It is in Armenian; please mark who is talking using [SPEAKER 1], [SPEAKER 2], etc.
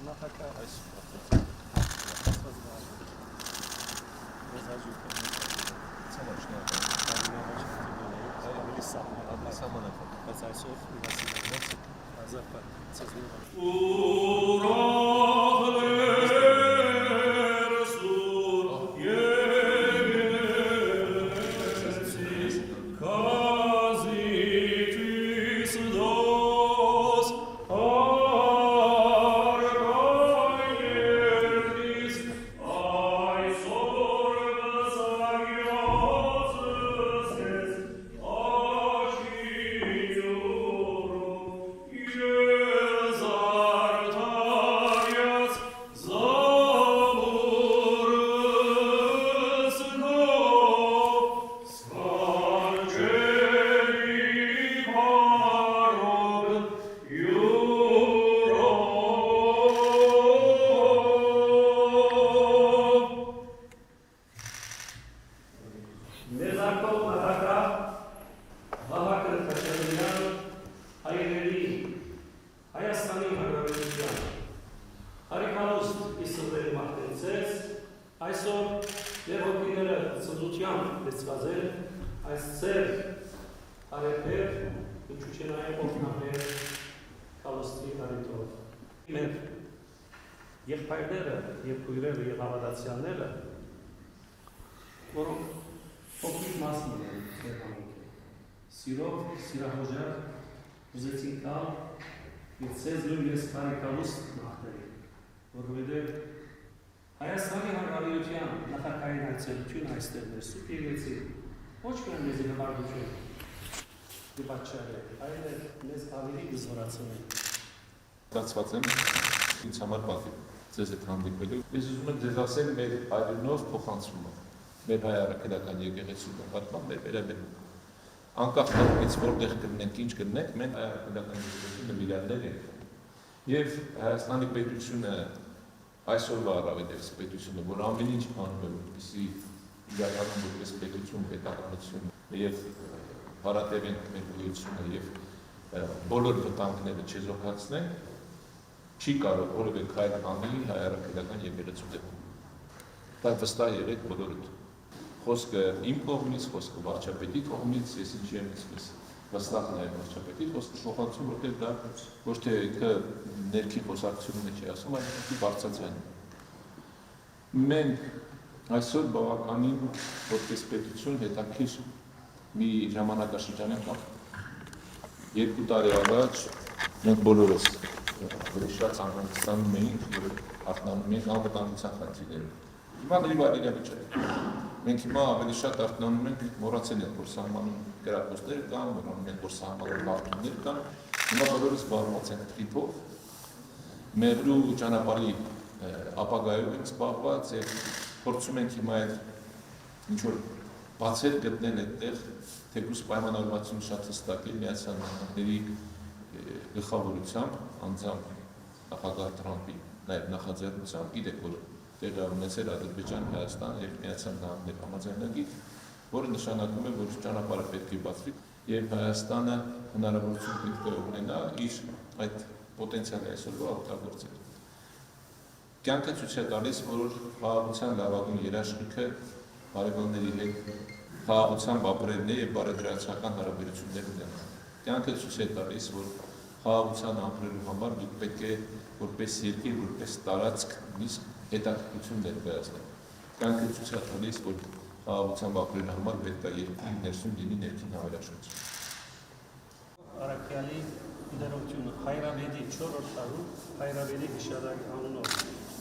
[SPEAKER 1] նախագահ այս Այսօր երողիները ծնության լեցված են, այս ծեր արեպեր, ինչու չեն այլ ողնապեր կալոստի արիտով։ Մեր եղբայրները և կույրերը և հավատացյանները, որոնք փոքրիկ մասն են ծեր համույթը, սիրով, սիրահոժար, ուզեցին կալ և ծեզ լում ես կարիկալուստ մաղթերի, որովհետև Հայաստանի Հանրապետության նախագահային այցելությունը այստեղ մեր Սուրբ Եկեղեցին ոչ միայն մեզ հնարավորություն և պատճառ է, այլ մեզ ավելի կզորացնել։
[SPEAKER 2] Ստացված եմ ինձ համար պատիվ ձեզ հետ հանդիպելու։ Ես ուզում եմ ձեզ ասել մեր հայրենով փոխանցումը, մեր հայ առաքելական եկեղեցու նկատմամբ մեր վերաբերմունքը։ Անկախ նրանից որտեղ կլինենք, ինչ կլինենք, մենք հայ առաքելական եկեղեցու նվիրատներ ենք։ Եվ Հայաստանի պետությունը այսօրվա առավելևս պետությունը, որ ամեն ինչ անում է, որպեսզի իրականում որպես պետություն, պետականություն եւ հարատևենք մեր գոյությունը եւ բոլոր վտանգները չեզոքացնեն, չի կարող որևէ քայլ անի հայ առաքելական եկեղեցու դեպքում։ Դա վստահ եղեք բոլորդ։ Խոսքը իմ կողմից, խոսքը վարչապետի կողմից, ես ինչի եմ այսպես վստահ նաև վարչապետի խոսքը փոխանցում, որտեղ դա ոչ թե ինքը ներքի խոսակցությունը չի ասում, այլ ինքը բարձրացան։ Մենք այսօր բավականին որպես պետություն հետաքրքիր մի ժամանակաշրջան ենք ապրում։ 2 տարի առաջ մենք բոլորս ավելի շատ անհանգստանում էինք և արթնանում էինք անվտանգության խնդիրներով։ Հիմա լրիվ այլ իրավիճակ է։ Մենք հիմա ավելի շատ արթնանում ենք, մոռացել ենք, որ սահմանում կրակոցներ կան, մոռանում ենք, որ սահմանում լավտումներ կան, հիմա բոլորս զբաղված ենք թիփով, մեղրու ճանապարհի ապագայով ենք զբաղված եւ փորձում ենք հիմա այդ ինչ-որ բացել գտնել այդտեղ, թեկուզ պայմանավորվածություն շատ հստակ է Միացյալ Նահանգների գլխավորությամբ, անձամբ նախագահ Թրամփի նաեւ նախաձեռնությամբ, գիտեք, որ տեղի ունեցել Ադրբեջան, Հայաստան եւ Միացյալ Նահանգների համաձայնագիր, որը նշանակում է, որ ճանապարհը պետք է բացվի եւ Հայաստանը հնարավորություն պետք է ունենա իր այդ պոտենցիալը այսօրվա օգտագործել։ Կյանքը ցույց է տալիս, որ խաղաղության լավագույն երաշխիքը բարեկամների հետ խաղաղությամբ ապրելն է եւ բարեդրացական հարաբերություններ ունենալը։ Կյանքը ցույց է տալիս, որ խաղաղության ապրելու համար դուք պետք է որպես երկիր, որպես տարածք նույնիսկ հետաքրքրություն ներկայացնել։ Կյանքը ցույց է տալիս, որ խաղաղությամբ ապրելու համար պետք է երկրի ներսում լինի ներքին հավերաշխություն։
[SPEAKER 1] Առաքյալի դերությունը Հայրաբեդի 4-րդ տարում Հայրաբեդի գիշերային անունով